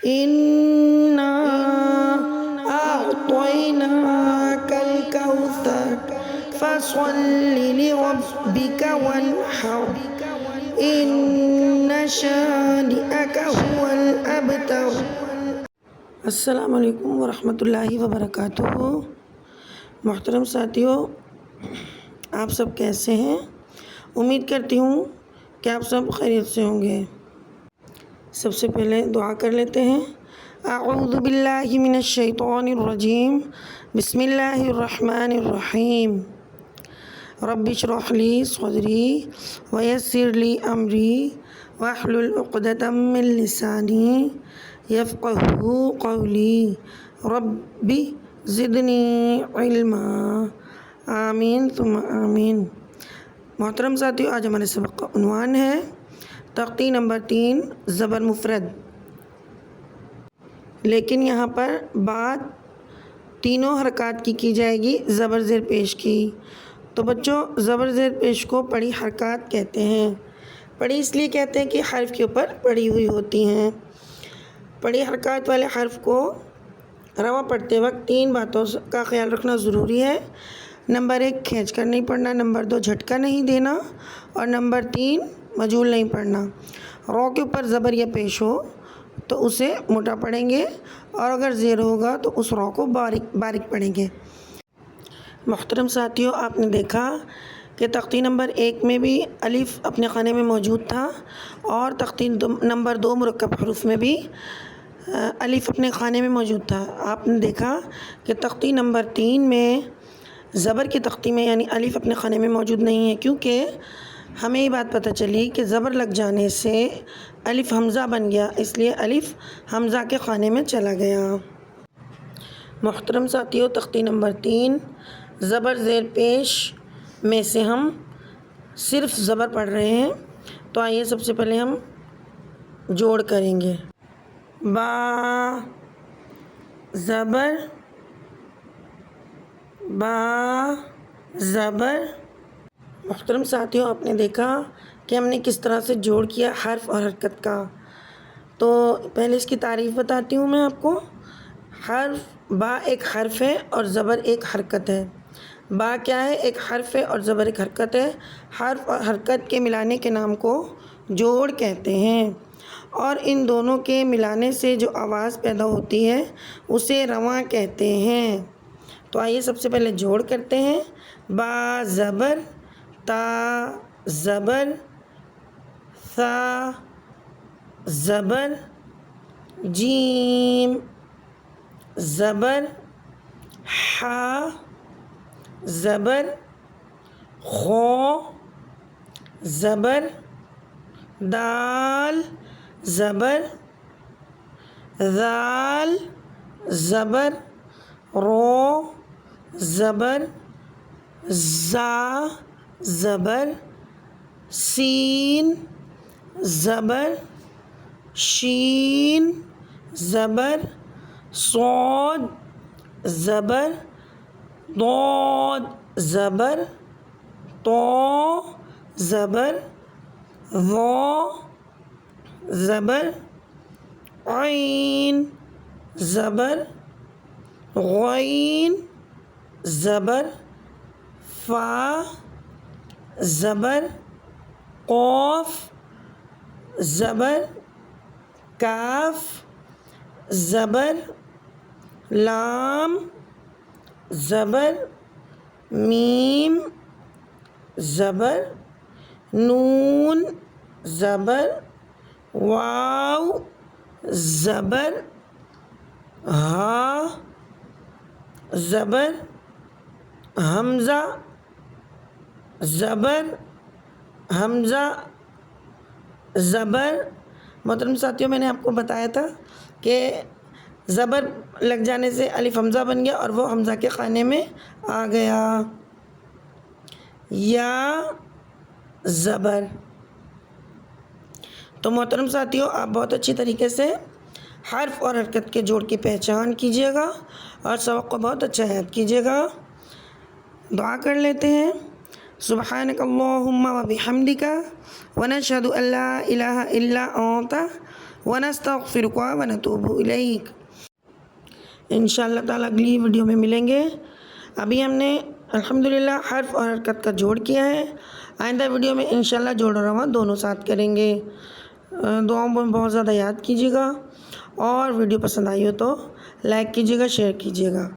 إنا أعطيناك الكوثر فصل لربك وانحر إن شانئك هو الأبتر۔ السلام علیکم ورحمۃ اللہ وبرکاتہ۔ محترم ساتھیوں، آپ سب کیسے ہیں؟ امید کرتی ہوں کہ آپ سب خیریت سے ہوں گے۔ سب سے پہلے دعا کر لیتے ہیں۔ اعوذ باللہ من الشیطان الرجیم، بسم اللہ الرحمن الرحیم۔ رب اشرح لی صدری ویسر لی امری واحلل عقدۃ من لسانی یفقہوا قولی رب زدنی علما، آمین ثم آمین۔ محترم ساتھیو، آج ہمارے سبق کا عنوان ہے تختی نمبر 3 زبر مفرد، لیکن یہاں پر بات تینوں حرکات کی جائے گی زبر زیر پیش کی۔ تو بچوں، زبر زیر پیش کو پڑی حرکات کہتے ہیں۔ پڑی اس لیے کہتے ہیں کہ حرف کے اوپر پڑی ہوئی ہوتی ہیں۔ پڑی حرکات والے حرف کو رواں پڑھتے وقت 3 باتوں کا خیال رکھنا ضروری ہے۔ نمبر 1، کھینچ کر نہیں پڑھنا۔ نمبر 2، جھٹکا نہیں دینا۔ اور نمبر 3، مجھول نہیں پڑھنا۔ رو کے اوپر زبر یا پیش ہو تو اسے موٹا پڑھیں گے، اور اگر زیر ہوگا تو اس رو کو باریک پڑھیں گے۔ محترم ساتھیوں، آپ نے دیکھا کہ تختی نمبر 1 میں بھی الف اپنے خانے میں موجود تھا، اور تختی نمبر 2 مرکب حروف میں بھی الف اپنے خانے میں موجود تھا۔ آپ نے دیکھا کہ تختی نمبر 3 میں زبر کی تختی میں یعنی الف اپنے خانے میں موجود نہیں ہے، کیونکہ ہمیں یہ بات پتہ چلی کہ زبر لگ جانے سے الف حمزہ بن گیا، اس لیے الف حمزہ کے خانے میں چلا گیا۔ محترم ساتھیوں، تختی نمبر 3 زبر زیر پیش میں سے ہم صرف زبر پڑھ رہے ہیں، تو آئیے سب سے پہلے ہم جوڑ کریں گے۔ با زبر، با زبر۔ محترم ساتھیوں، آپ نے دیکھا کہ ہم نے کس طرح سے جوڑ کیا حرف اور حرکت کا۔ تو پہلے اس کی تعریف بتاتی ہوں میں آپ کو۔ حرف با ایک حرف ہے اور زبر ایک حرکت ہے۔ با کیا ہے؟ ایک حرف ہے اور زبر ایک حرکت ہے۔ حرف اور حرکت کے ملانے کے نام کو جوڑ کہتے ہیں، اور ان دونوں کے ملانے سے جو آواز پیدا ہوتی ہے اسے رواں کہتے ہیں۔ تو آئیے سب سے پہلے جوڑ کرتے ہیں۔ با زبر، تا زبر، ثا زبر، جیم زبر، حا زبر، خو زبر، دال زبر، ذال زبر، رو زبر، زا زبر، سین زبر، شین زبر، صاد زبر، ضاد زبر، طا زبر، ظا زبر، عین زبر، غین زبر، فا زبر، قاف زبر، کاف زبر، لام زبر، میم زبر، نون زبر، واو زبر، ہا زبر، حمزہ زبر، حمزہ زبر۔ محترم ساتھیوں، میں نے آپ کو بتایا تھا کہ زبر لگ جانے سے الف حمزہ بن گیا اور وہ حمزہ کے خانے میں آ گیا۔ یا زبر۔ تو محترم ساتھیوں، آپ بہت اچھی طریقے سے حرف اور حرکت کے جوڑ کی پہچان کیجیے گا اور سبق کو بہت اچھا یاد کیجیے گا۔ دعا کر لیتے ہیں۔ سبحانک اللہم و بحمدک ونشہد ان لا الہ الا انت ونستغفرک ونتوب الیک۔ انشاءاللہ تعالیٰ اگلی ویڈیو میں ملیں گے۔ ابھی ہم نے الحمدللہ حرف اور حرکت کا جوڑ کیا ہے، آئندہ ویڈیو میں انشاءاللہ جوڑ اور رواں دونوں ساتھ کریں گے۔ دعاؤں میں بہت زیادہ یاد کیجیے گا، اور ویڈیو پسند آئی ہو تو لائک کیجیے گا، شیئر کیجیے گا۔